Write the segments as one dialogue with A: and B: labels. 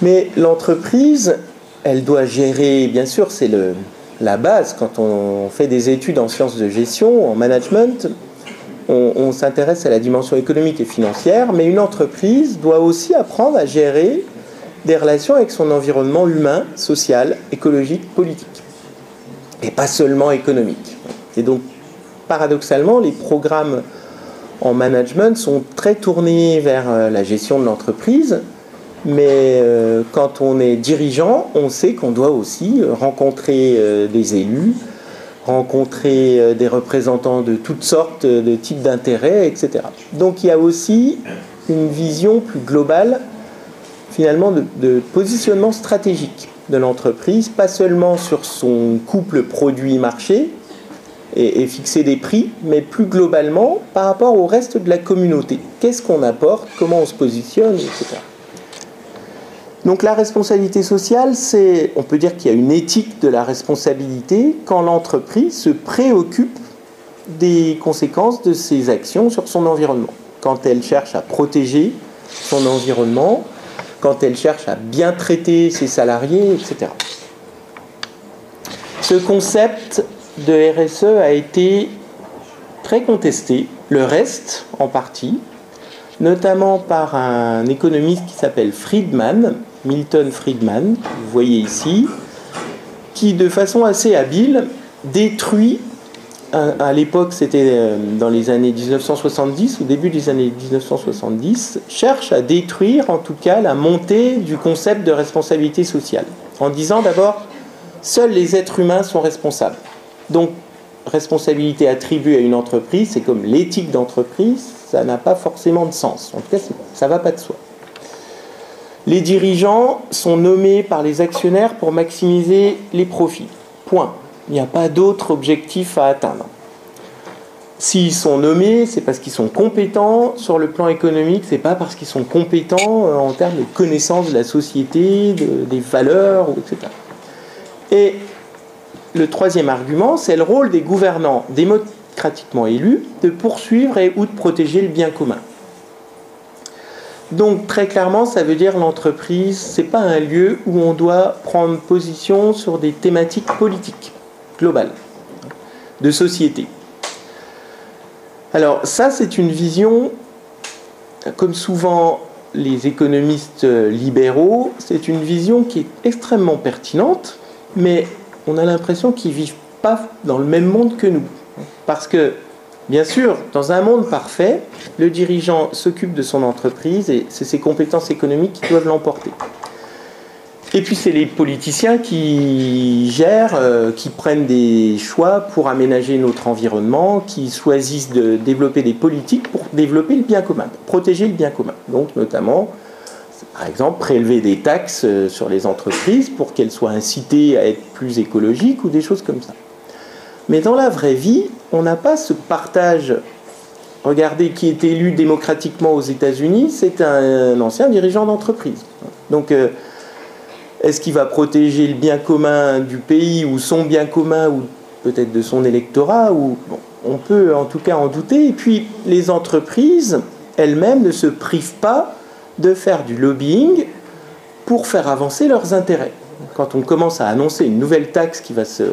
A: Mais l'entreprise, elle doit gérer, bien sûr, c'est la base. Quand on fait des études en sciences de gestion, en management, on s'intéresse à la dimension économique et financière, mais une entreprise doit aussi apprendre à gérer des relations avec son environnement humain, social, écologique, politique. Et pas seulement économique. Et donc, paradoxalement, les programmes en management sont très tournés vers la gestion de l'entreprise, mais quand on est dirigeant, on sait qu'on doit aussi rencontrer des élus, rencontrer des représentants de toutes sortes de types d'intérêts, etc. Donc il y a aussi une vision plus globale, finalement, de positionnement stratégique de l'entreprise, pas seulement sur son couple produit-marché et fixer des prix, mais plus globalement par rapport au reste de la communauté. Qu'est-ce qu'on apporte, comment on se positionne, etc. Donc la responsabilité sociale, on peut dire qu'il y a une éthique de la responsabilité quand l'entreprise se préoccupe des conséquences de ses actions sur son environnement. Quand elle cherche à protéger son environnement, quand elle cherche à bien traiter ses salariés, etc. Ce concept de RSE a été très contesté, le reste en partie, notamment par un économiste qui s'appelle Friedman, Milton Friedman, vous voyez ici, qui de façon assez habile détruit, à l'époque c'était dans les années 1970, au début des années 1970, cherche à détruire en tout cas la montée du concept de responsabilité sociale, en disant d'abord, seuls les êtres humains sont responsables. Donc, responsabilité attribuée à une entreprise, c'est comme l'éthique d'entreprise, ça n'a pas forcément de sens. En tout cas, ça ne va pas de soi. Les dirigeants sont nommés par les actionnaires pour maximiser les profits. Point. Il n'y a pas d'autre objectif à atteindre. S'ils sont nommés, c'est parce qu'ils sont compétents sur le plan économique, c'est pas parce qu'ils sont compétents en termes de connaissance de la société, des valeurs, etc. Et le troisième argument, c'est le rôle des gouvernants démocratiquement élus de poursuivre ou de protéger le bien commun. Donc très clairement, ça veut dire l'entreprise, c'est pas un lieu où on doit prendre position sur des thématiques politiques globales, de société. Alors ça, c'est une vision, comme souvent les économistes libéraux, c'est une vision qui est extrêmement pertinente, mais on a l'impression qu'ils ne vivent pas dans le même monde que nous. Parce que, bien sûr, dans un monde parfait, le dirigeant s'occupe de son entreprise et c'est ses compétences économiques qui doivent l'emporter. Et puis c'est les politiciens qui gèrent, qui prennent des choix pour aménager notre environnement, qui choisissent de développer des politiques pour développer le bien commun, pour protéger le bien commun. Donc notamment, par exemple, prélever des taxes sur les entreprises pour qu'elles soient incitées à être plus écologiques ou des choses comme ça. Mais dans la vraie vie, on n'a pas ce partage. Regardez qui est élu démocratiquement aux États-Unis, c'est un ancien dirigeant d'entreprise. Donc, est-ce qu'il va protéger le bien commun du pays ou son bien commun ou peut-être de son électorat ou, bon, on peut en tout cas en douter. Et puis, les entreprises elles-mêmes ne se privent pas de faire du lobbying pour faire avancer leurs intérêts. Quand on commence à annoncer une nouvelle taxe qui va se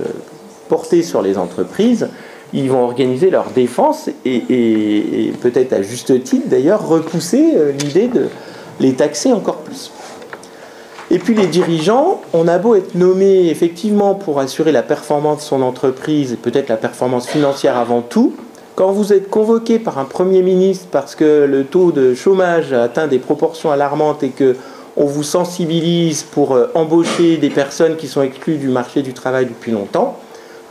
A: porter sur les entreprises, ils vont organiser leur défense et peut-être à juste titre d'ailleurs repousser l'idée de les taxer encore plus. Et puis les dirigeants, on a beau être nommé effectivement pour assurer la performance de son entreprise et peut-être la performance financière avant tout, quand vous êtes convoqué par un Premier ministre parce que le taux de chômage a atteint des proportions alarmantes et qu'on vous sensibilise pour embaucher des personnes qui sont exclues du marché du travail depuis longtemps,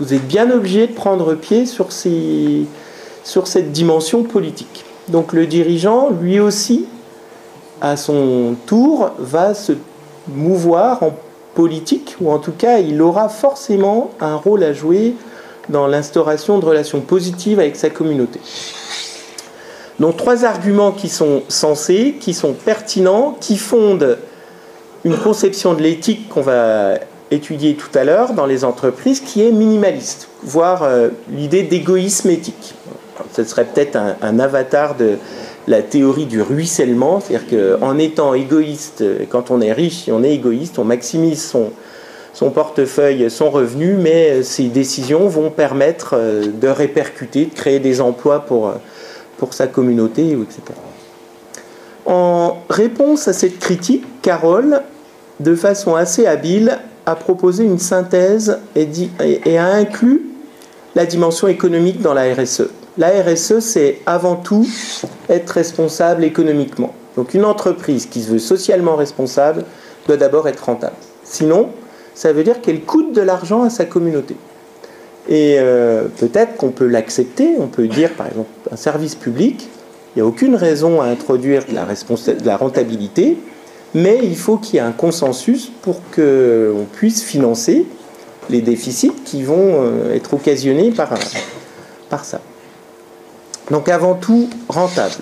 A: vous êtes bien obligé de prendre pied sur cette dimension politique. Donc le dirigeant, lui aussi, à son tour, va se mouvoir en politique, ou en tout cas, il aura forcément un rôle à jouer dans l'instauration de relations positives avec sa communauté. Donc 3 arguments qui sont sensés, qui sont pertinents, qui fondent une conception de l'éthique qu'on va étudier tout à l'heure dans les entreprises, qui est minimaliste, voire l'idée d'égoïsme éthique. Ce serait peut-être un avatar de la théorie du ruissellement, c'est-à-dire qu'en étant égoïste, quand on est riche et on est égoïste, on maximise son portefeuille, son revenu, mais ces décisions vont permettre de répercuter, de créer des emplois pour sa communauté, etc. En réponse à cette critique, Carroll, de façon assez habile, a proposé une synthèse et a inclus la dimension économique dans la RSE. La RSE, c'est avant tout être responsable économiquement. Donc une entreprise qui se veut socialement responsable doit d'abord être rentable. Sinon, ça veut dire qu'elle coûte de l'argent à sa communauté. Et peut-être qu'on peut l'accepter, on peut dire par exemple un service public, il n'y a aucune raison à introduire de la rentabilité, mais il faut qu'il y ait un consensus pour qu'on puisse financer les déficits qui vont être occasionnés par ça. Donc avant tout, rentable.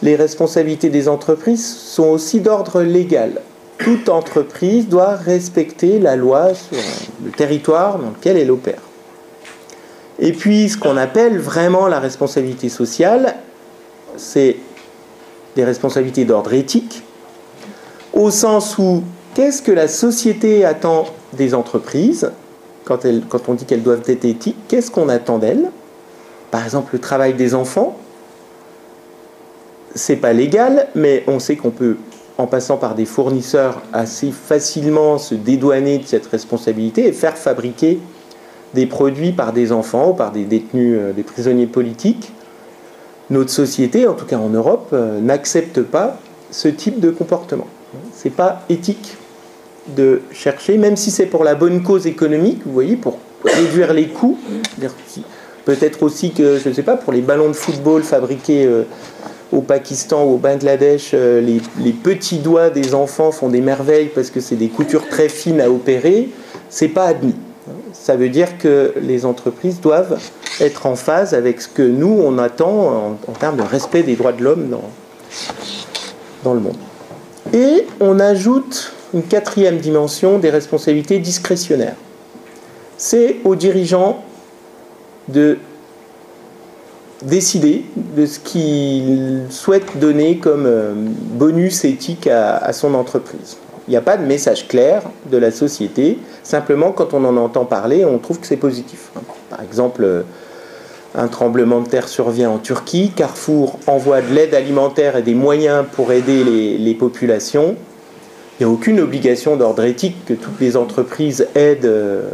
A: Les responsabilités des entreprises sont aussi d'ordre légal. Toute entreprise doit respecter la loi sur le territoire dans lequel elle opère. Et puis, ce qu'on appelle vraiment la responsabilité sociale, c'est des responsabilités d'ordre éthique, au sens où, qu'est-ce que la société attend des entreprises quand on dit qu'elles doivent être éthiques? Qu'est-ce qu'on attend d'elles? Par exemple, le travail des enfants, c'est pas légal, mais on sait qu'on peut, en passant par des fournisseurs, assez facilement se dédouaner de cette responsabilité et faire fabriquer des produits par des enfants ou par des détenus, des prisonniers politiques. Notre société, en tout cas en Europe, n'accepte pas ce type de comportement. C'est pas éthique de chercher, même si c'est pour la bonne cause économique, vous voyez, pour réduire les coûts. Peut-être aussi que, je ne sais pas, pour les ballons de football fabriqués au Pakistan ou au Bangladesh, les petits doigts des enfants font des merveilles parce que c'est des coutures très fines à opérer. C'est pas admis. Ça veut dire que les entreprises doivent être en phase avec ce que nous, on attend en termes de respect des droits de l'homme dans le monde. Et on ajoute une quatrième dimension des responsabilités discrétionnaires. C'est aux dirigeants de décider de ce qu'il souhaite donner comme bonus éthique à son entreprise. Il n'y a pas de message clair de la société, simplement quand on en entend parler, on trouve que c'est positif. Par exemple, un tremblement de terre survient en Turquie, Carrefour envoie de l'aide alimentaire et des moyens pour aider les populations. Il n'y a aucune obligation d'ordre éthique que toutes les entreprises aident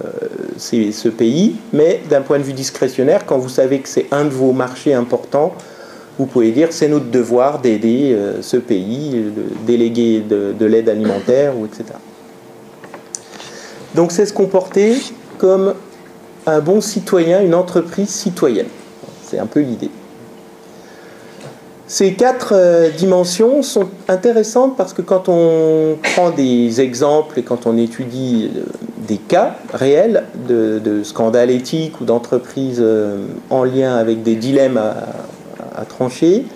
A: ce pays, mais d'un point de vue discrétionnaire, quand vous savez que c'est un de vos marchés importants, vous pouvez dire c'est notre devoir d'aider ce pays, de déléguer de l'aide alimentaire, ou etc. Donc c'est se comporter comme un bon citoyen, une entreprise citoyenne. C'est un peu l'idée. Ces quatre dimensions sont intéressantes parce que quand on prend des exemples et quand on étudie des cas réels de scandales éthiques ou d'entreprises en lien avec des dilemmes à trancher,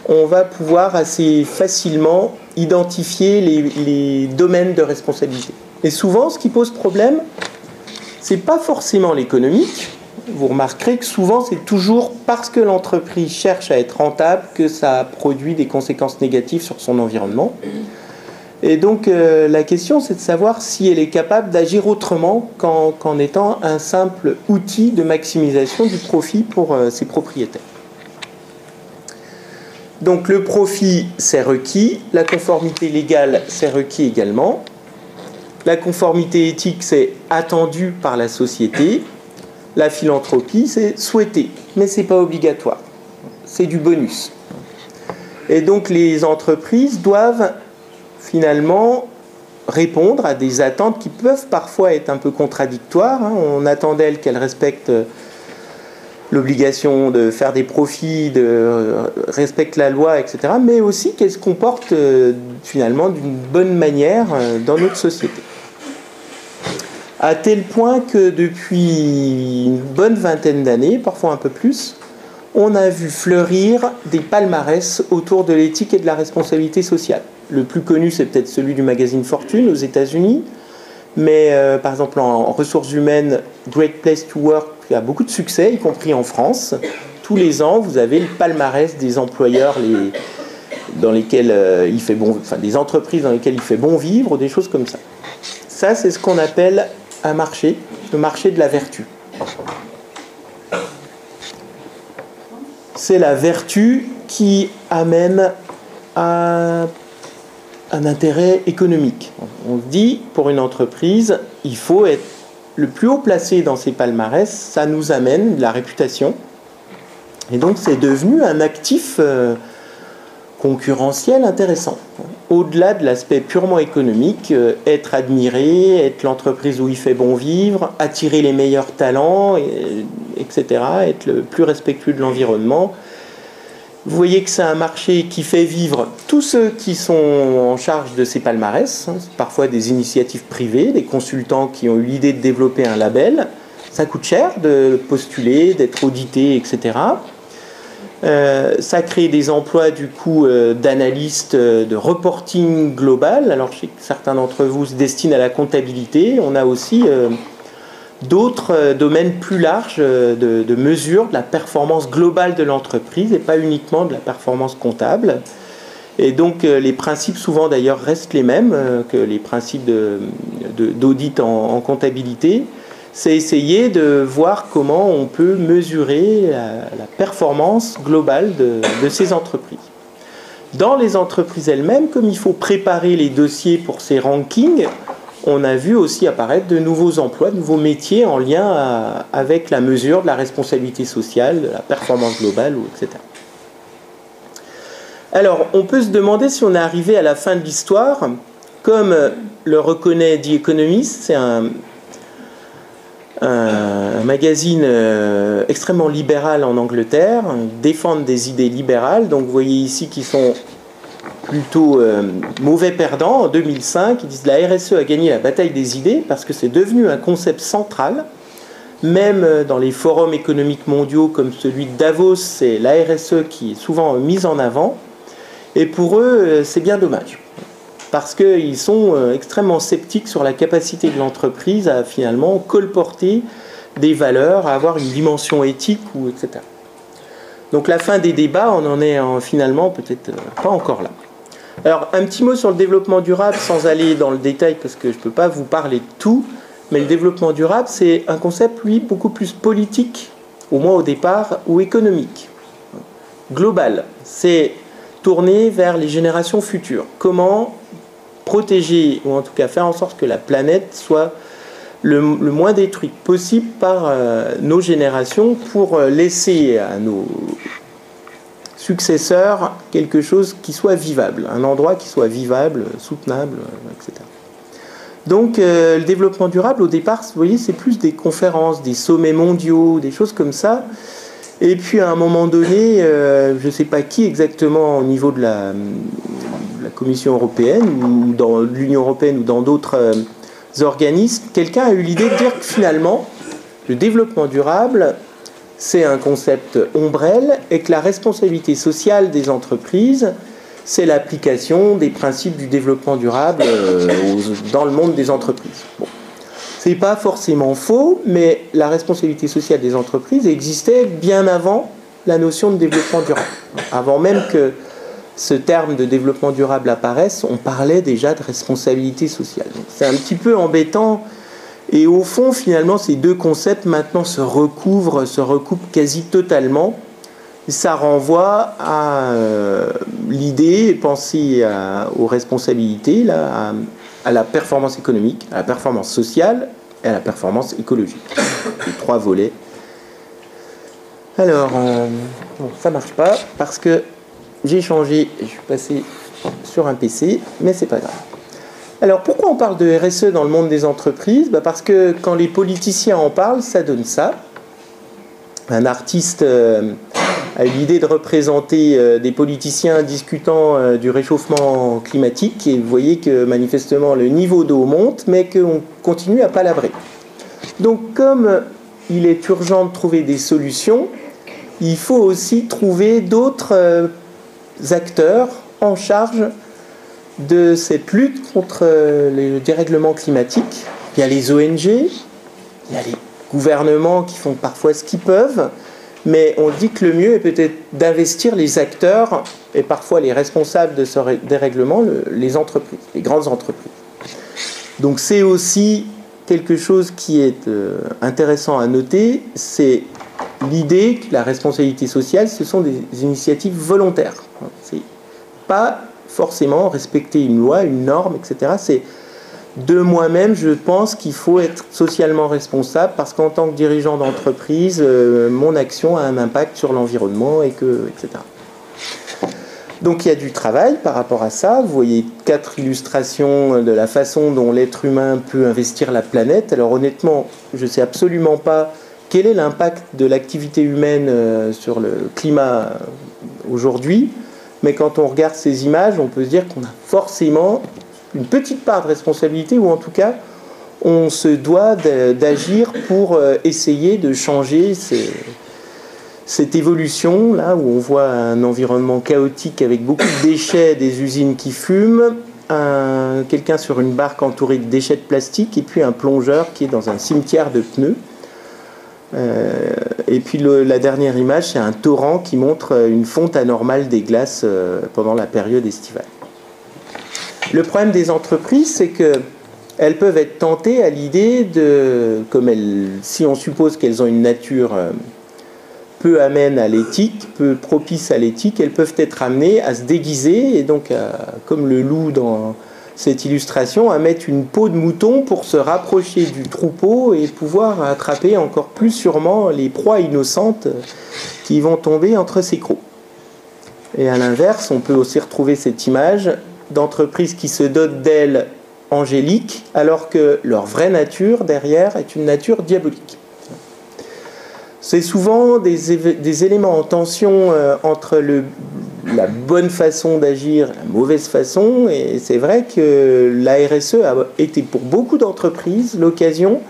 A: on va pouvoir assez facilement identifier les domaines de responsabilité. Et souvent, ce qui pose problème, c'est pas forcément l'économique. Vous remarquerez que souvent, c'est toujours parce que l'entreprise cherche à être rentable que ça produit des conséquences négatives sur son environnement. Et donc, la question, c'est de savoir si elle est capable d'agir autrement qu'en étant un simple outil de maximisation du profit pour ses propriétaires. Donc, le profit, c'est requis. La conformité légale, c'est requis également. La conformité éthique, c'est attendu par la société. La philanthropie, c'est souhaité, mais ce n'est pas obligatoire. C'est du bonus. Et donc les entreprises doivent finalement répondre à des attentes qui peuvent parfois être un peu contradictoires. On attend d'elles qu'elles respectent l'obligation de faire des profits, de respecter la loi, etc. Mais aussi qu'elles se comportent finalement d'une bonne manière dans notre société. À tel point que depuis une bonne vingtaine d'années, parfois un peu plus, on a vu fleurir des palmarès autour de l'éthique et de la responsabilité sociale. Le plus connu, c'est peut-être celui du magazine Fortune aux États-Unis, mais par exemple en ressources humaines, Great Place to Work a beaucoup de succès, y compris en France. tous les ans, vous avez le palmarès des employeurs dans lesquels il fait bon, enfin des entreprises dans lesquelles il fait bon vivre, des choses comme ça. Ça, c'est ce qu'on appelle un marché, le marché de la vertu. C'est la vertu qui amène à un intérêt économique. On se dit, pour une entreprise, il faut être le plus haut placé dans ses palmarès, ça nous amène de la réputation. Et donc, c'est devenu un actif concurrentiel intéressant. Au-delà de l'aspect purement économique, être admiré, être l'entreprise où il fait bon vivre, attirer les meilleurs talents, etc., être le plus respectueux de l'environnement. Vous voyez que c'est un marché qui fait vivre tous ceux qui sont en charge de ces palmarès, parfois des initiatives privées, des consultants qui ont eu l'idée de développer un label. Ça coûte cher de postuler, d'être audité, etc. Ça crée des emplois du coup d'analystes de reporting global. Alors je sais que certains d'entre vous se destinent à la comptabilité. On a aussi d'autres domaines plus larges de mesure de la performance globale de l'entreprise et pas uniquement de la performance comptable. Et donc les principes souvent d'ailleurs restent les mêmes que les principes d'audit en comptabilité. C'est essayer de voir comment on peut mesurer la performance globale de ces entreprises. Dans les entreprises elles-mêmes, comme il faut préparer les dossiers pour ces rankings, on a vu aussi apparaître de nouveaux emplois, de nouveaux métiers en lien avec la mesure de la responsabilité sociale, de la performance globale, etc. Alors, on peut se demander si on est arrivé à la fin de l'histoire. Comme le reconnaît The Economist, c'est un magazine extrêmement libéral en Angleterre, défendent des idées libérales. Donc vous voyez ici qu'ils sont plutôt mauvais perdants. En 2005, ils disent la RSE a gagné la bataille des idées parce que c'est devenu un concept central. Même dans les forums économiques mondiaux comme celui de Davos, c'est la RSE qui est souvent mise en avant. Et pour eux, c'est bien dommage. Parce qu'ils sont extrêmement sceptiques sur la capacité de l'entreprise à finalement colporter des valeurs, à avoir une dimension éthique, etc. Donc la fin des débats, on en est finalement peut-être pas encore là. Alors un petit mot sur le développement durable sans aller dans le détail parce que je ne peux pas vous parler de tout, mais le développement durable c'est un concept, lui, beaucoup plus politique, au moins au départ, ou économique. Global, c'est tourné vers les générations futures. Comment protéger, ou en tout cas faire en sorte que la planète soit le moins détruite possible par nos générations pour laisser à nos successeurs quelque chose qui soit vivable, un endroit qui soit vivable, soutenable, etc. Donc le développement durable, au départ, vous voyez, c'est plus des conférences, des sommets mondiaux, des choses comme ça. Et puis à un moment donné, je ne sais pas qui exactement au niveau de la Commission européenne ou dans l'Union européenne ou dans d'autres organismes, quelqu'un a eu l'idée de dire que finalement, le développement durable, c'est un concept ombrelle et que la responsabilité sociale des entreprises, c'est l'application des principes du développement durable dans le monde des entreprises. Bon. Ce n'est pas forcément faux, mais la responsabilité sociale des entreprises existait bien avant la notion de développement durable. Avant même que ce terme de développement durable apparaisse, on parlait déjà de responsabilité sociale. C'est un petit peu embêtant. Et au fond, finalement, ces deux concepts maintenant se recoupent quasi totalement. Et ça renvoie à l'idée, penser aux responsabilités, là, à la performance économique, à la performance sociale et à la performance écologique. Les trois volets. Alors, bon, ça ne marche pas parce que j'ai changé, je suis passé sur un PC, mais c'est pas grave. Alors pourquoi on parle de RSE dans le monde des entreprises ? Parce que quand les politiciens en parlent, ça donne ça. Un artiste a eu l'idée de représenter des politiciens discutant du réchauffement climatique et vous voyez que manifestement le niveau d'eau monte mais qu'on continue à palabrer. Donc comme il est urgent de trouver des solutions, il faut aussi trouver d'autres acteurs en charge de cette lutte contre le dérèglement climatique. Il y a les ONG, il y a les gouvernements qui font parfois ce qu'ils peuvent, mais on dit que le mieux est peut-être d'investir les acteurs et parfois les responsables de ce dérèglement, les entreprises, les grandes entreprises. Donc c'est aussi quelque chose qui est intéressant à noter, c'est l'idée que la responsabilité sociale, ce sont des initiatives volontaires. C'est pas forcément respecter une loi, une norme, etc. C'est de moi-même, je pense qu'il faut être socialement responsable parce qu'en tant que dirigeant d'entreprise, mon action a un impact sur l'environnement, etc. Donc il y a du travail par rapport à ça. Vous voyez 4 illustrations de la façon dont l'être humain peut investir la planète. Alors honnêtement, je ne sais absolument pas quel est l'impact de l'activité humaine sur le climat aujourd'hui, mais quand on regarde ces images, on peut se dire qu'on a forcément une petite part de responsabilité, ou en tout cas, on se doit d'agir pour essayer de changer cette évolution, là où on voit un environnement chaotique avec beaucoup de déchets, des usines qui fument, quelqu'un sur une barque entourée de déchets de plastique, et puis un plongeur qui est dans un cimetière de pneus. Et puis la dernière image, c'est un torrent qui montre une fonte anormale des glaces pendant la période estivale. Le problème des entreprises, c'est qu'elles peuvent être tentées à l'idée de, si on suppose qu'elles ont une nature peu amène à l'éthique, peu propice à l'éthique, elles peuvent être amenées à se déguiser, et donc, comme le loup dans cette illustration, à mettre une peau de mouton pour se rapprocher du troupeau et pouvoir attraper encore plus sûrement les proies innocentes qui vont tomber entre ses crocs. Et à l'inverse, on peut aussi retrouver cette image d'entreprises qui se dotent d'ailes angéliques, alors que leur vraie nature, derrière, est une nature diabolique. C'est souvent des éléments en tension entre la bonne façon d'agir et la mauvaise façon, et c'est vrai que la RSE a été pour beaucoup d'entreprises l'occasion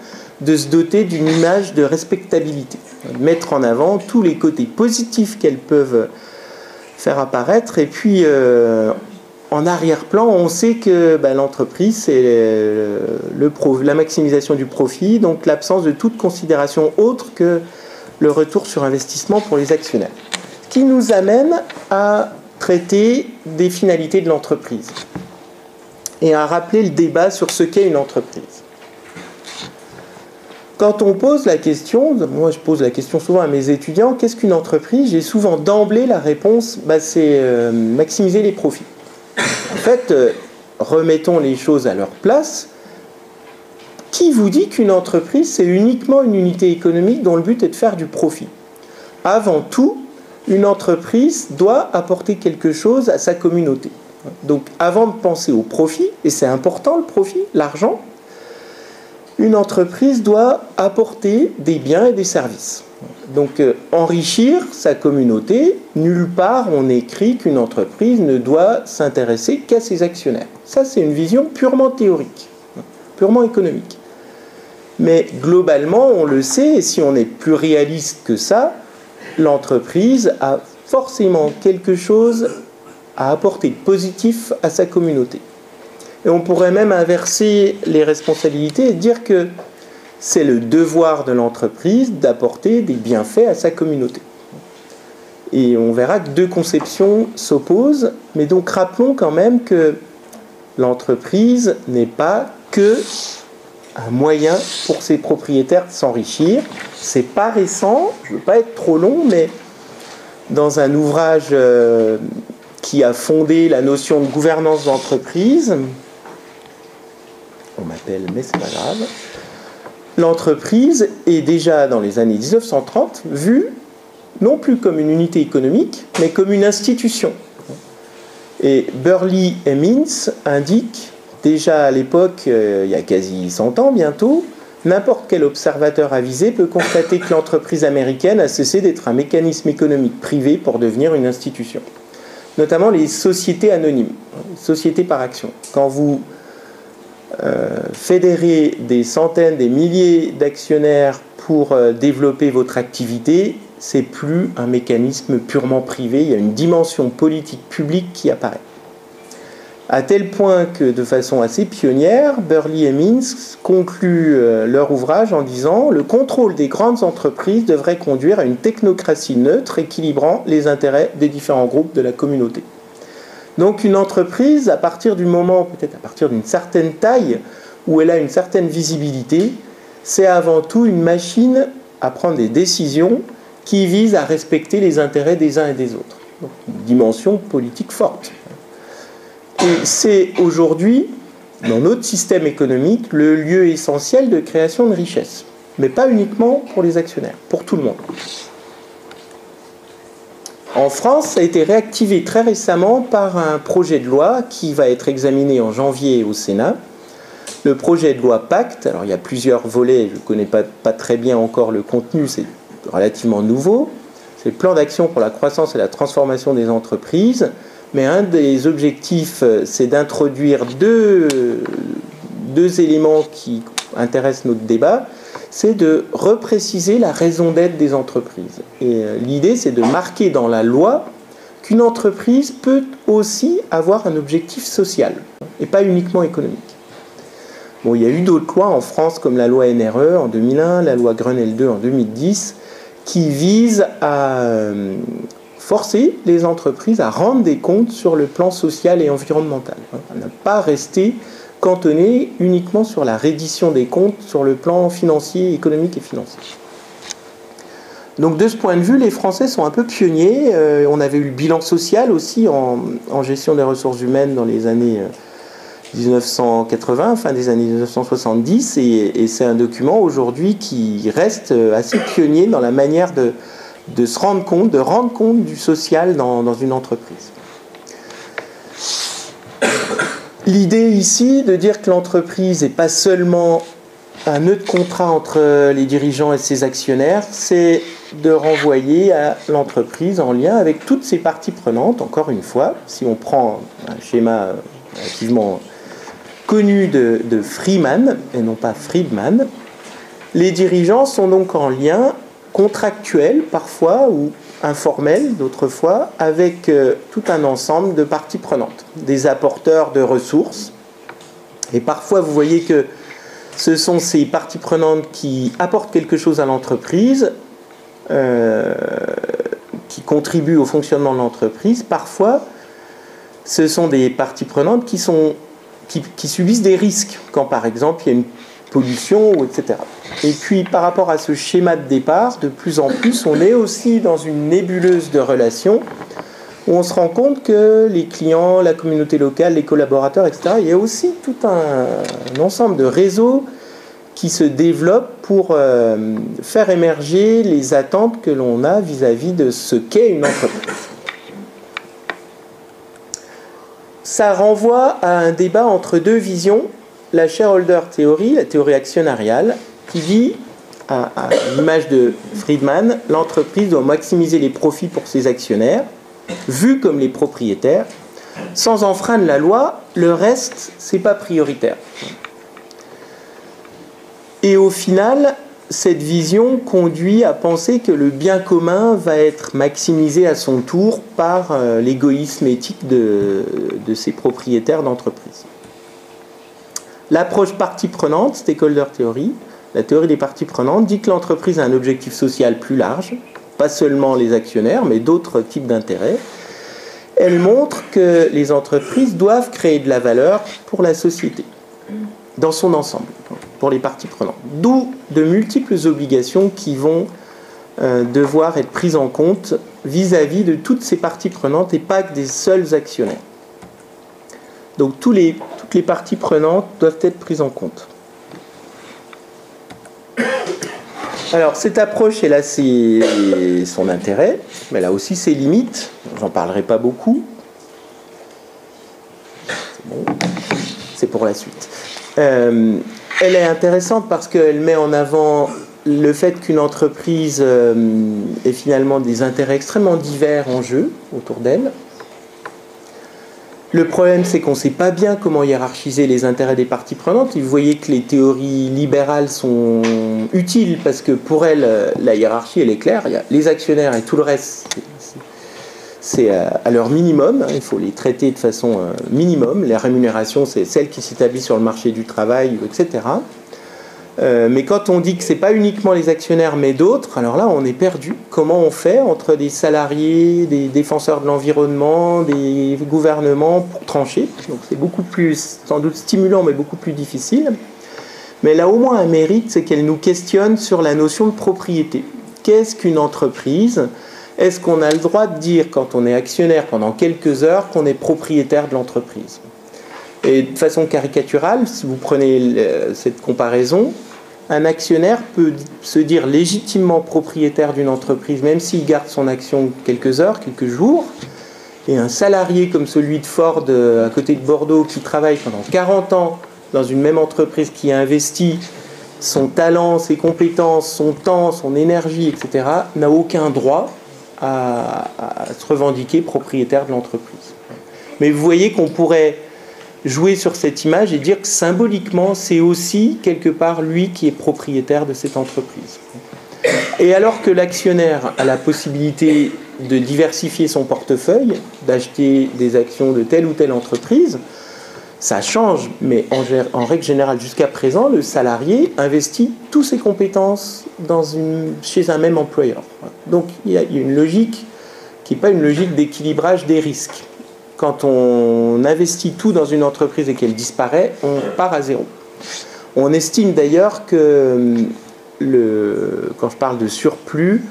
A: de se doter d'une image de respectabilité, de mettre en avant tous les côtés positifs qu'elles peuvent faire apparaître, et puis en arrière-plan, on sait que l'entreprise, c'est la maximisation du profit, donc l'absence de toute considération autre que le retour sur investissement pour les actionnaires. Ce qui nous amène à traiter des finalités de l'entreprise et à rappeler le débat sur ce qu'est une entreprise. Quand on pose la question, moi je pose la question souvent à mes étudiants, qu'est-ce qu'une entreprise? J'ai souvent d'emblée la réponse, c'est maximiser les profits. En fait, remettons les choses à leur place. Qui vous dit qu'une entreprise, c'est uniquement une unité économique dont le but est de faire du profit? Avant tout, une entreprise doit apporter quelque chose à sa communauté. Donc, avant de penser au profit, et c'est important le profit, l'argent, une entreprise doit apporter des biens et des services. Donc, enrichir sa communauté, nulle part on écrit qu'une entreprise ne doit s'intéresser qu'à ses actionnaires. Ça, c'est une vision purement théorique, purement économique. Mais globalement, on le sait, et si on est plus réaliste que ça, l'entreprise a forcément quelque chose à apporter de positif à sa communauté. Et on pourrait même inverser les responsabilités et dire que c'est le devoir de l'entreprise d'apporter des bienfaits à sa communauté. Et on verra que deux conceptions s'opposent, mais donc rappelons quand même que l'entreprise n'est pas que un moyen pour ses propriétaires de s'enrichir. C'est pas récent, je ne veux pas être trop long, mais dans un ouvrage qui a fondé la notion de gouvernance d'entreprise, on m'appelle, mais c'est pas grave, l'entreprise est déjà dans les années 1930 vue non plus comme une unité économique, mais comme une institution. Et Burley et Mintz indiquent déjà à l'époque, il y a quasi 100 ans bientôt, n'importe quel observateur avisé peut constater que l'entreprise américaine a cessé d'être un mécanisme économique privé pour devenir une institution. Notamment les sociétés anonymes, sociétés par action. Quand vous fédérez des centaines, des milliers d'actionnaires pour développer votre activité, c'est plus un mécanisme purement privé, il y a une dimension politique publique qui apparaît. À tel point que, de façon assez pionnière, Burley et Mintz concluent leur ouvrage en disant « Le contrôle des grandes entreprises devrait conduire à une technocratie neutre équilibrant les intérêts des différents groupes de la communauté. » Donc une entreprise, à partir du moment, peut-être à partir d'une certaine taille, où elle a une certaine visibilité, c'est avant tout une machine à prendre des décisions qui visent à respecter les intérêts des uns et des autres. Donc une dimension politique forte. Et c'est aujourd'hui, dans notre système économique, le lieu essentiel de création de richesse. Mais pas uniquement pour les actionnaires, pour tout le monde. En France, ça a été réactivé très récemment par un projet de loi qui va être examiné en janvier au Sénat. Le projet de loi Pacte, alors il y a plusieurs volets, je ne connais pas très bien encore le contenu, c'est relativement nouveau. C'est le plan d'action pour la croissance et la transformation des entreprises. Mais un des objectifs, c'est d'introduire deux éléments qui intéressent notre débat. C'est de repréciser la raison d'être des entreprises. Et l'idée, c'est de marquer dans la loi qu'une entreprise peut aussi avoir un objectif social, et pas uniquement économique. Bon, il y a eu d'autres lois en France, comme la loi NRE en 2001, la loi Grenelle II en 2010, qui visent à forcer les entreprises à rendre des comptes sur le plan social et environnemental. On n'a pas resté cantonné uniquement sur la reddition des comptes sur le plan financier, économique et financier. Donc de ce point de vue, les Français sont un peu pionniers. On avait eu le bilan social aussi en gestion des ressources humaines dans les années 1980, fin des années 1970, et c'est un document aujourd'hui qui reste assez pionnier dans la manière de se rendre compte du social dans une entreprise. L'idée ici de dire que l'entreprise n'est pas seulement un nœud de contrat entre les dirigeants et ses actionnaires, c'est de renvoyer à l'entreprise en lien avec toutes ses parties prenantes. Encore une fois, si on prend un schéma relativement connu de Freeman, et non pas Friedman, les dirigeants sont donc en lien contractuel parfois, ou informel d'autres fois, avec tout un ensemble de parties prenantes, des apporteurs de ressources. Et parfois, vous voyez que ce sont ces parties prenantes qui apportent quelque chose à l'entreprise, qui contribuent au fonctionnement de l'entreprise. Parfois, ce sont des parties prenantes qui subissent des risques, quand par exemple il y a une pollution, etc. Et puis par rapport à ce schéma de départ, de plus en plus, on est aussi dans une nébuleuse de relations où on se rend compte que les clients, la communauté locale, les collaborateurs, etc., il y a aussi tout un ensemble de réseaux qui se développent pour faire émerger les attentes que l'on a vis-à-vis de ce qu'est une entreprise. Ça renvoie à un débat entre deux visions. La shareholder theory, la théorie actionnariale, qui dit, à l'image de Friedman, l'entreprise doit maximiser les profits pour ses actionnaires, vus comme les propriétaires, sans enfreindre la loi, le reste, c'est pas prioritaire. Et au final, cette vision conduit à penser que le bien commun va être maximisé à son tour par l'égoïsme éthique de ses propriétaires d'entreprise. L'approche partie prenante, stakeholder theory, la théorie des parties prenantes, dit que l'entreprise a un objectif social plus large, pas seulement les actionnaires, mais d'autres types d'intérêts. Elle montre que les entreprises doivent créer de la valeur pour la société, dans son ensemble, pour les parties prenantes. D'où de multiples obligations qui vont devoir être prises en compte vis-à-vis de toutes ces parties prenantes et pas que des seuls actionnaires. Donc toutes les parties prenantes doivent être prises en compte. Alors cette approche, elle a son intérêt, mais elle a aussi ses limites. J'en parlerai pas beaucoup. C'est bon, c'est pour la suite. Elle est intéressante parce qu'elle met en avant le fait qu'une entreprise ait finalement des intérêts extrêmement divers en jeu autour d'elle. Le problème, c'est qu'on ne sait pas bien comment hiérarchiser les intérêts des parties prenantes. Et vous voyez que les théories libérales sont utiles parce que pour elles, la hiérarchie, elle est claire. Il y a les actionnaires et tout le reste, c'est à leur minimum, hein, il faut les traiter de façon minimum. Les rémunérations, c'est celles qui s'établissent sur le marché du travail, etc. Mais quand on dit que ce n'est pas uniquement les actionnaires, mais d'autres, alors là, on est perdu. Comment on fait entre des salariés, des défenseurs de l'environnement, des gouvernements pour trancher? Donc c'est beaucoup plus, sans doute stimulant, mais beaucoup plus difficile. Mais elle a au moins un mérite, c'est qu'elle nous questionne sur la notion de propriété. Qu'est-ce qu'une entreprise? Est-ce qu'on a le droit de dire, quand on est actionnaire pendant quelques heures, qu'on est propriétaire de l'entreprise? Et de façon caricaturale, si vous prenez cette comparaison, un actionnaire peut se dire légitimement propriétaire d'une entreprise, même s'il garde son action quelques heures, quelques jours. Et un salarié comme celui de Ford, à côté de Bordeaux, qui travaille pendant 40 ans dans une même entreprise, qui a investi son talent, ses compétences, son temps, son énergie, etc., n'a aucun droit à se revendiquer propriétaire de l'entreprise. Mais vous voyez qu'on pourrait jouer sur cette image et dire que symboliquement, c'est aussi quelque part lui qui est propriétaire de cette entreprise. Et alors que l'actionnaire a la possibilité de diversifier son portefeuille, d'acheter des actions de telle ou telle entreprise, ça change, mais en règle générale, jusqu'à présent, le salarié investit toutes ses compétences chez un même employeur. Donc il y a une logique qui n'est pas une logique d'équilibrage des risques. Quand on investit tout dans une entreprise et qu'elle disparaît, on part à zéro. On estime d'ailleurs que, quand je parle de surplus,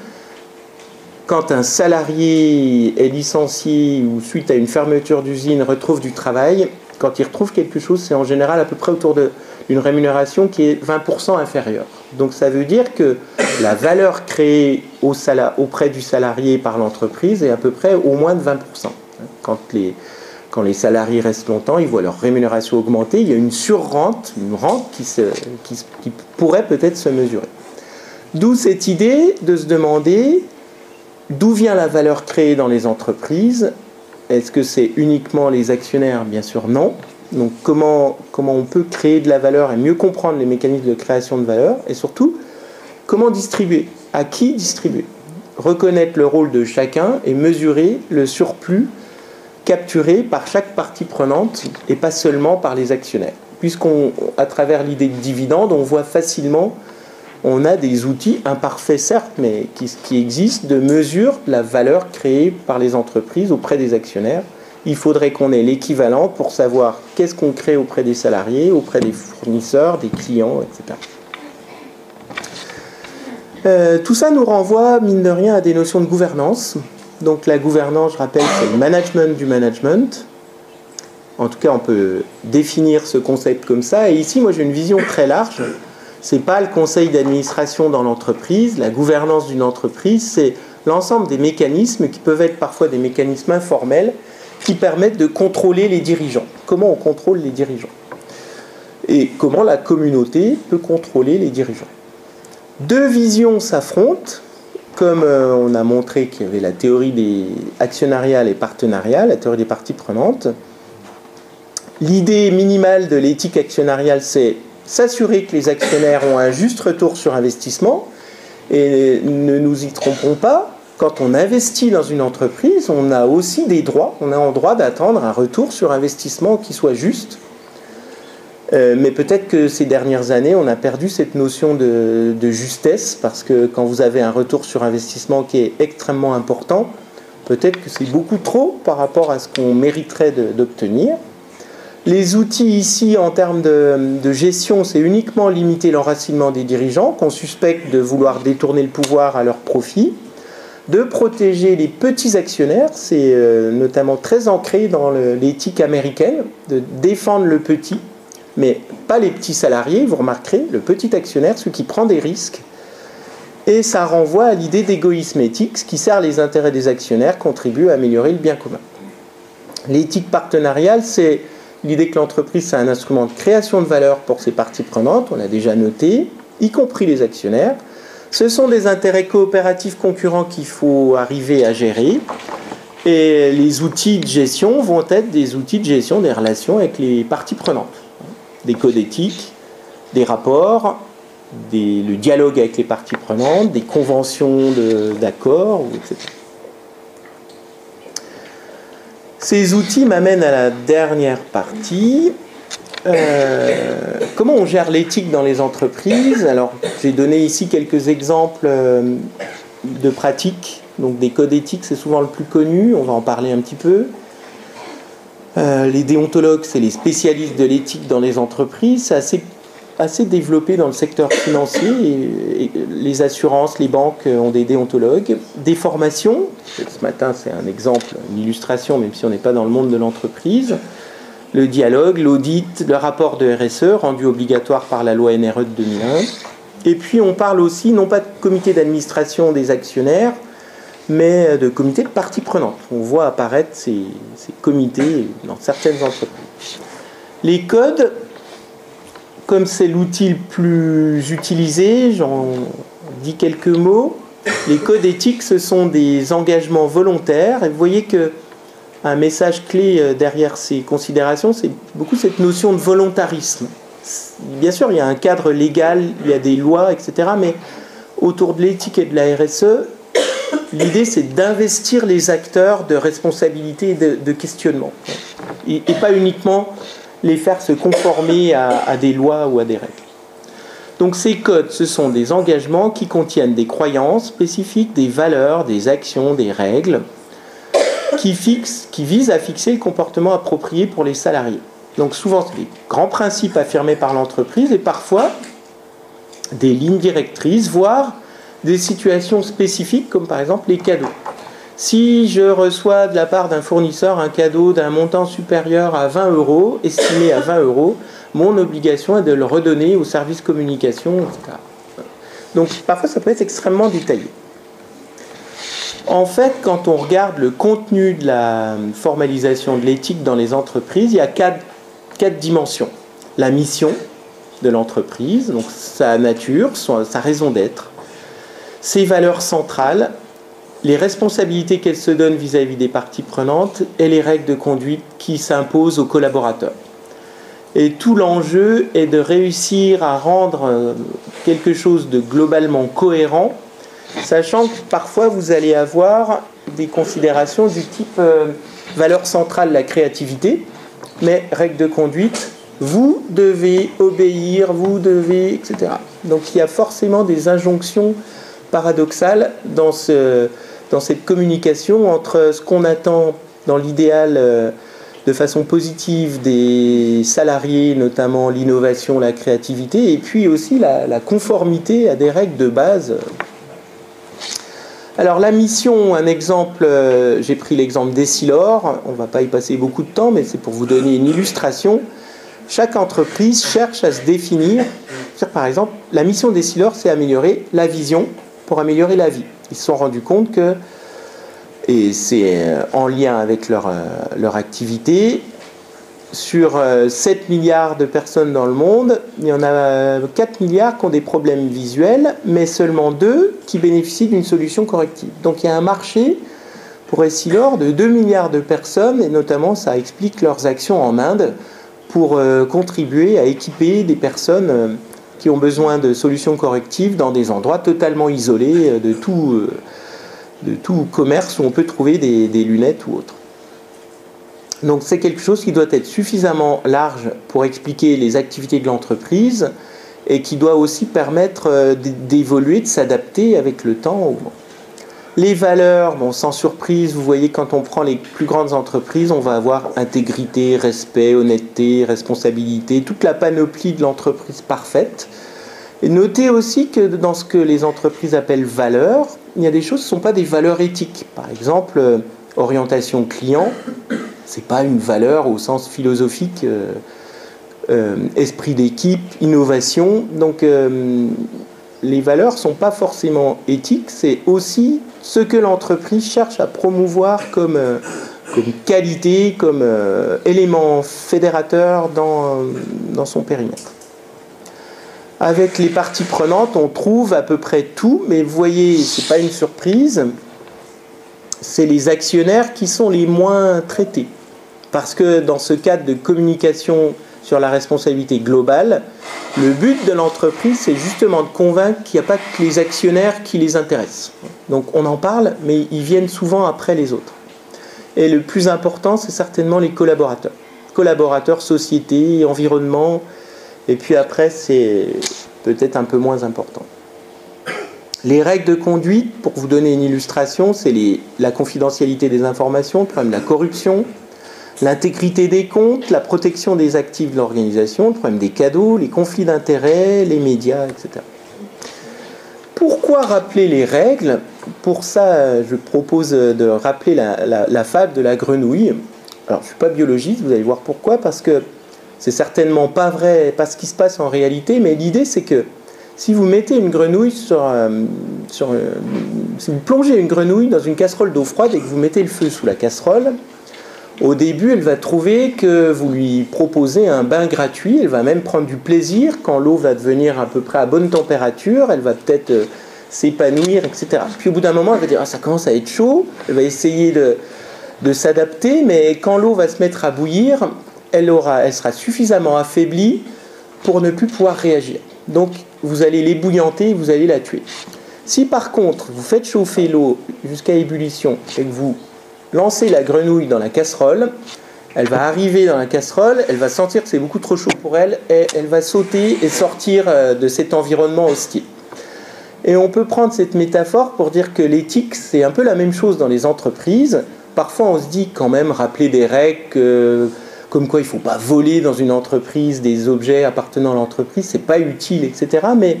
A: quand un salarié est licencié ou suite à une fermeture d'usine retrouve du travail, quand il retrouve quelque chose, c'est en général à peu près autour d'une rémunération qui est 20% inférieure. Donc ça veut dire que la valeur créée auprès du salarié par l'entreprise est à peu près au moins de 20%. Quand les salariés restent longtemps, ils voient leur rémunération augmenter, il y a une surrente, une rente qui pourrait peut-être se mesurer. D'où cette idée de se demander d'où vient la valeur créée dans les entreprises. Est-ce que c'est uniquement les actionnaires? Bien sûr non. Donc comment on peut créer de la valeur et mieux comprendre les mécanismes de création de valeur, et surtout comment distribuer, à qui distribuer, reconnaître le rôle de chacun et mesurer le surplus capturé par chaque partie prenante et pas seulement par les actionnaires. Puisqu'à travers l'idée de dividende, on voit facilement, on a des outils imparfaits certes, mais qui existent de mesure de la valeur créée par les entreprises auprès des actionnaires. Il faudrait qu'on ait l'équivalent pour savoir qu'est-ce qu'on crée auprès des salariés, auprès des fournisseurs, des clients, etc. Tout ça nous renvoie, mine de rien, à des notions de gouvernance. Donc la gouvernance, je rappelle, c'est le management du management. En tout cas, on peut définir ce concept comme ça. Et ici, moi, j'ai une vision très large. Ce n'est pas le conseil d'administration dans l'entreprise, la gouvernance d'une entreprise, c'est l'ensemble des mécanismes qui peuvent être parfois des mécanismes informels qui permettent de contrôler les dirigeants. Comment on contrôle les dirigeants? Et comment la communauté peut contrôler les dirigeants? Deux visions s'affrontent. Comme on a montré qu'il y avait la théorie actionnariale et partenariale, la théorie des parties prenantes, l'idée minimale de l'éthique actionnariale, c'est s'assurer que les actionnaires ont un juste retour sur investissement. Et ne nous y trompons pas, quand on investit dans une entreprise, on a aussi des droits. On a en droit d'attendre un retour sur investissement qui soit juste. Mais peut-être que ces dernières années, on a perdu cette notion de justesse, parce que quand vous avez un retour sur investissement qui est extrêmement important, peut-être que c'est beaucoup trop par rapport à ce qu'on mériterait d'obtenir. Les outils ici, en termes de gestion, c'est uniquement limiter l'enracinement des dirigeants, qu'on suspecte de vouloir détourner le pouvoir à leur profit, de protéger les petits actionnaires, c'est notamment très ancré dans l'éthique américaine, de défendre le petit, mais pas les petits salariés, vous remarquerez, le petit actionnaire, celui qui prend des risques. Et ça renvoie à l'idée d'égoïsme éthique, ce qui sert les intérêts des actionnaires, contribue à améliorer le bien commun. L'éthique partenariale, c'est l'idée que l'entreprise, c'est un instrument de création de valeur pour ses parties prenantes, on l'a déjà noté, y compris les actionnaires. Ce sont des intérêts coopératifs concurrents qu'il faut arriver à gérer. Et les outils de gestion vont être des outils de gestion des relations avec les parties prenantes. Des codes éthiques, des rapports, le dialogue avec les parties prenantes, des conventions d'accords, etc. Ces outils m'amènent à la dernière partie. Comment on gère l'éthique dans les entreprises? Alors, j'ai donné ici quelques exemples de pratiques. Donc, des codes éthiques, c'est souvent le plus connu. On va en parler un petit peu. Les déontologues, c'est les spécialistes de l'éthique dans les entreprises. C'est assez développé dans le secteur financier. Et les assurances, les banques ont des déontologues. Des formations. Ce matin, c'est un exemple, une illustration, même si on n'est pas dans le monde de l'entreprise. Le dialogue, l'audit, le rapport de RSE rendu obligatoire par la loi NRE de 2001. Et puis on parle aussi, non pas de comité d'administration des actionnaires, mais de comité de parties prenantes. On voit apparaître ces comités dans certaines entreprises. Les codes, comme c'est l'outil le plus utilisé, j'en dis quelques mots. Les codes éthiques, ce sont des engagements volontaires. Et vous voyez que un message clé derrière ces considérations, c'est beaucoup cette notion de volontarisme. Bien sûr, il y a un cadre légal, il y a des lois, etc. Mais autour de l'éthique et de la RSE, l'idée, c'est d'investir les acteurs de responsabilité et de questionnement. Et pas uniquement les faire se conformer à des lois ou à des règles. Donc ces codes, ce sont des engagements qui contiennent des croyances spécifiques, des valeurs, des actions, des règles, qui visent à fixer le comportement approprié pour les salariés. Donc souvent, c'est des grands principes affirmés par l'entreprise et parfois des lignes directrices, voire des situations spécifiques, comme par exemple les cadeaux. Si je reçois de la part d'un fournisseur un cadeau d'un montant supérieur à 20 €, estimé à 20 €, mon obligation est de le redonner au service communication, etc. Donc parfois, ça peut être extrêmement détaillé. En fait, quand on regarde le contenu de la formalisation de l'éthique dans les entreprises, il y a quatre dimensions. La mission de l'entreprise, donc sa nature, sa raison d'être, ses valeurs centrales, les responsabilités qu'elle se donne vis-à-vis des parties prenantes et les règles de conduite qui s'imposent aux collaborateurs. Et tout l'enjeu est de réussir à rendre quelque chose de globalement cohérent, sachant que parfois vous allez avoir des considérations du type valeur centrale, la créativité, mais règles de conduite, vous devez obéir, vous devez, etc. Donc il y a forcément des injonctions paradoxales dans cette communication entre ce qu'on attend dans l'idéal de façon positive des salariés, notamment l'innovation, la créativité, et puis aussi la conformité à des règles de base. Alors la mission, un exemple, j'ai pris l'exemple d'Essilor, on ne va pas y passer beaucoup de temps, mais c'est pour vous donner une illustration. Chaque entreprise cherche à se définir. Par exemple, la mission d'Essilor, c'est améliorer la vision pour améliorer la vie. Ils se sont rendus compte que, et c'est en lien avec leur activité, sur 7 milliards de personnes dans le monde, il y en a 4 milliards qui ont des problèmes visuels, mais seulement 2 qui bénéficient d'une solution corrective. Donc il y a un marché pour Essilor de 2 milliards de personnes, et notamment ça explique leurs actions en Inde pour contribuer à équiper des personnes qui ont besoin de solutions correctives dans des endroits totalement isolés de tout commerce où on peut trouver des lunettes ou autre. Donc c'est quelque chose qui doit être suffisamment large pour expliquer les activités de l'entreprise et qui doit aussi permettre d'évoluer, de s'adapter avec le temps. Les valeurs, bon, sans surprise, vous voyez, quand on prend les plus grandes entreprises, on va avoir intégrité, respect, honnêteté, responsabilité, toute la panoplie de l'entreprise parfaite. Et notez aussi que dans ce que les entreprises appellent valeurs, il y a des choses qui ne sont pas des valeurs éthiques. Par exemple, orientation client, ce n'est pas une valeur au sens philosophique, esprit d'équipe, innovation. Donc les valeurs ne sont pas forcément éthiques, c'est aussi ce que l'entreprise cherche à promouvoir comme qualité, comme élément fédérateur dans son périmètre. Avec les parties prenantes, on trouve à peu près tout, mais vous voyez, ce n'est pas une surprise, c'est les actionnaires qui sont les moins traités. Parce que dans ce cadre de communication sur la responsabilité globale, le but de l'entreprise, c'est justement de convaincre qu'il n'y a pas que les actionnaires qui les intéressent. Donc on en parle, mais ils viennent souvent après les autres. Et le plus important, c'est certainement les collaborateurs. Collaborateurs, société, environnement. Et puis après, c'est peut-être un peu moins important. Les règles de conduite, pour vous donner une illustration, c'est la confidentialité des informations, le problème de la corruption, l'intégrité des comptes, la protection des actifs de l'organisation, le problème des cadeaux, les conflits d'intérêts, les médias, etc. Pourquoi rappeler les règles? Pour ça, je propose de rappeler la fable de la grenouille. Alors, je ne suis pas biologiste, vous allez voir pourquoi, parce que c'est certainement pas vrai, pas ce qui se passe en réalité, mais l'idée c'est que si vous mettez une grenouille si vous plongez une grenouille dans une casserole d'eau froide et que vous mettez le feu sous la casserole, au début elle va trouver que vous lui proposez un bain gratuit, elle va même prendre du plaisir quand l'eau va devenir à peu près à bonne température, elle va peut-être s'épanouir, etc. Puis au bout d'un moment elle va dire ah, ça commence à être chaud, elle va essayer de s'adapter, mais quand l'eau va se mettre à bouillir, elle sera suffisamment affaiblie pour ne plus pouvoir réagir. Donc vous allez l'ébouillanter et vous allez la tuer. Si par contre vous faites chauffer l'eau jusqu'à ébullition et que vous lancez la grenouille dans la casserole, elle va arriver dans la casserole, elle va sentir que c'est beaucoup trop chaud pour elle et elle va sauter et sortir de cet environnement hostile. Et on peut prendre cette métaphore pour dire que l'éthique, c'est un peu la même chose dans les entreprises. Parfois on se dit quand même rappeler des règles comme quoi il ne faut pas voler dans une entreprise des objets appartenant à l'entreprise, c'est pas utile, etc. Mais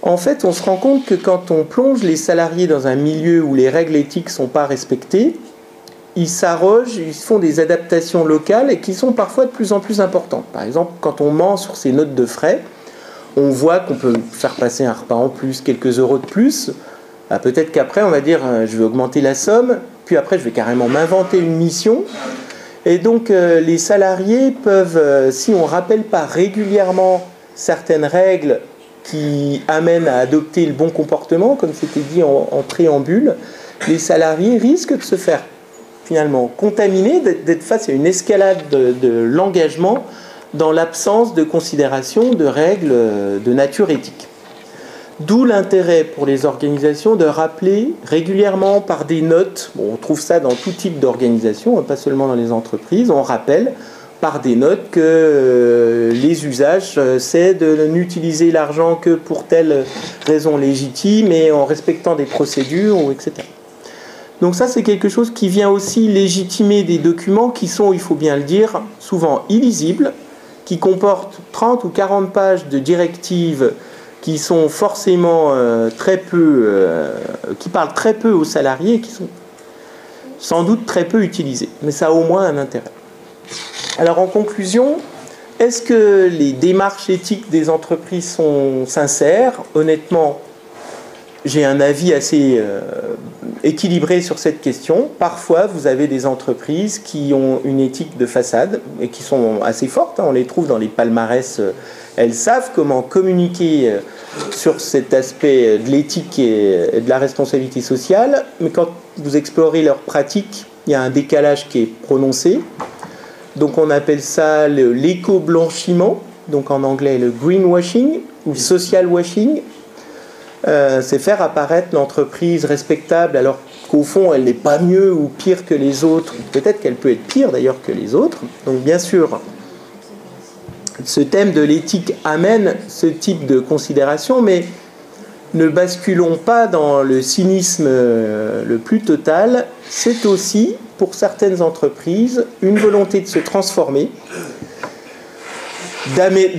A: en fait, on se rend compte que quand on plonge les salariés dans un milieu où les règles éthiques ne sont pas respectées, ils s'arrogent, ils font des adaptations locales et qui sont parfois de plus en plus importantes. Par exemple, quand on ment sur ses notes de frais, on voit qu'on peut faire passer un repas en plus, quelques euros de plus. Peut-être qu'après, on va dire je vais augmenter la somme, puis après, je vais carrément m'inventer une mission. Et donc les salariés peuvent, si on ne rappelle pas régulièrement certaines règles qui amènent à adopter le bon comportement, comme c'était dit en préambule, les salariés risquent de se faire finalement contaminer, d'être face à une escalade de l'engagement dans l'absence de considération de règles de nature éthique. D'où l'intérêt pour les organisations de rappeler régulièrement par des notes, on trouve ça dans tout type d'organisation, pas seulement dans les entreprises, on rappelle par des notes que les usages, c'est de n'utiliser l'argent que pour telle raison légitime et en respectant des procédures, etc. Donc ça, c'est quelque chose qui vient aussi légitimer des documents qui sont, il faut bien le dire, souvent illisibles, qui comportent 30 ou 40 pages de directives qui sont forcément qui parlent très peu aux salariés et qui sont sans doute très peu utilisés. Mais ça a au moins un intérêt. Alors en conclusion, est-ce que les démarches éthiques des entreprises sont sincères? Honnêtement, j'ai un avis assez équilibré sur cette question. Parfois, vous avez des entreprises qui ont une éthique de façade et qui sont assez fortes. On les trouve dans les palmarès. Elles savent comment communiquer sur cet aspect de l'éthique et de la responsabilité sociale. Mais quand vous explorez leurs pratiques, il y a un décalage qui est prononcé. Donc on appelle ça l'éco-blanchiment, donc en anglais le greenwashing ou social washing. C'est faire apparaître l'entreprise respectable alors qu'au fond elle n'est pas mieux ou pire que les autres. Peut-être qu'elle peut être pire d'ailleurs que les autres. Donc bien sûr, ce thème de l'éthique amène ce type de considération, mais ne basculons pas dans le cynisme le plus total. C'est aussi, pour certaines entreprises, une volonté de se transformer,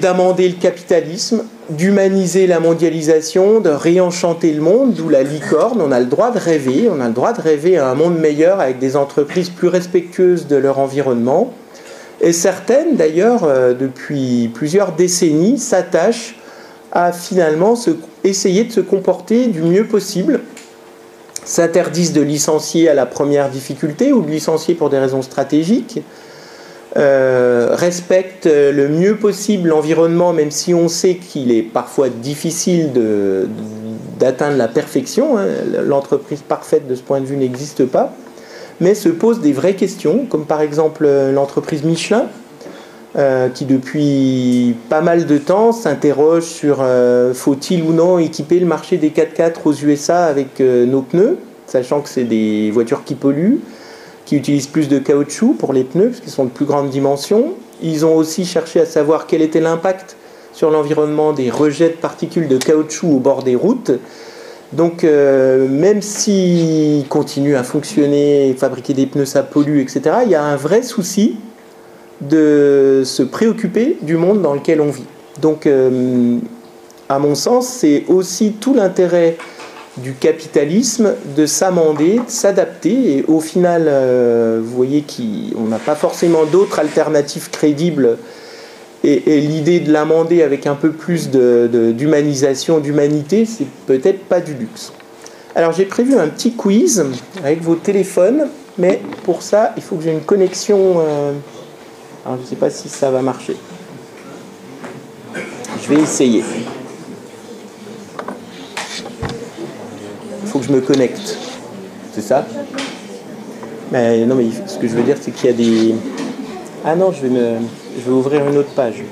A: d'amender le capitalisme, d'humaniser la mondialisation, de réenchanter le monde, d'où la licorne. On a le droit de rêver à un monde meilleur avec des entreprises plus respectueuses de leur environnement. Et certaines, d'ailleurs, depuis plusieurs décennies, s'attachent à finalement essayer de se comporter du mieux possible, s'interdisent de licencier à la première difficulté ou de licencier pour des raisons stratégiques, respectent le mieux possible l'environnement, même si on sait qu'il est parfois difficile d'atteindre la perfection. L'entreprise parfaite de ce point de vue n'existe pas, mais se posent des vraies questions, comme par exemple l'entreprise Michelin, qui depuis pas mal de temps s'interroge sur faut-il ou non équiper le marché des 4x4 aux USA avec nos pneus, sachant que c'est des voitures qui polluent, qui utilisent plus de caoutchouc pour les pneus, parce qu'ils sont de plus grande dimension. Ils ont aussi cherché à savoir quel était l'impact sur l'environnement des rejets de particules de caoutchouc au bord des routes. Donc, même s'ils continuent à fonctionner, fabriquer des pneus, ça pollue, etc., il y a un vrai souci de se préoccuper du monde dans lequel on vit. Donc, à mon sens, c'est aussi tout l'intérêt du capitalisme de s'amender, de s'adapter. Et au final, vous voyez qu'on n'a pas forcément d'autres alternatives crédibles. Et l'idée de l'amender avec un peu plus d'humanisation, d'humanité, c'est peut-être pas du luxe. Alors j'ai prévu un petit quiz avec vos téléphones, mais pour ça, il faut que j'ai une connexion. Alors je ne sais pas si ça va marcher. Je vais essayer. Il faut que je me connecte. C'est ça ? Mais non, mais ce que je veux dire, c'est qu'il y a des... Ah non, je vais ouvrir une autre page.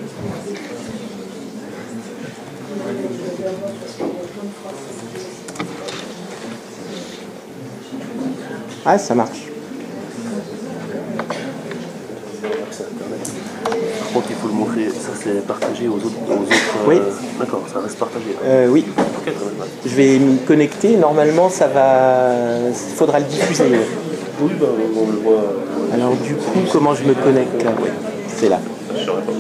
A: Ah, ça marche.
B: Je crois qu'il faut le montrer, ça c'est partagé aux autres.
A: Oui.
B: D'accord, ça reste partagé.
A: Oui.
B: Okay,
A: je vais me connecter. Normalement, ça va. Il faudra le diffuser.
B: Oui, bah, on le voit.
A: Alors, du coup, comment je me connecte là ? Oui, c'est là.
B: Je saurais pas.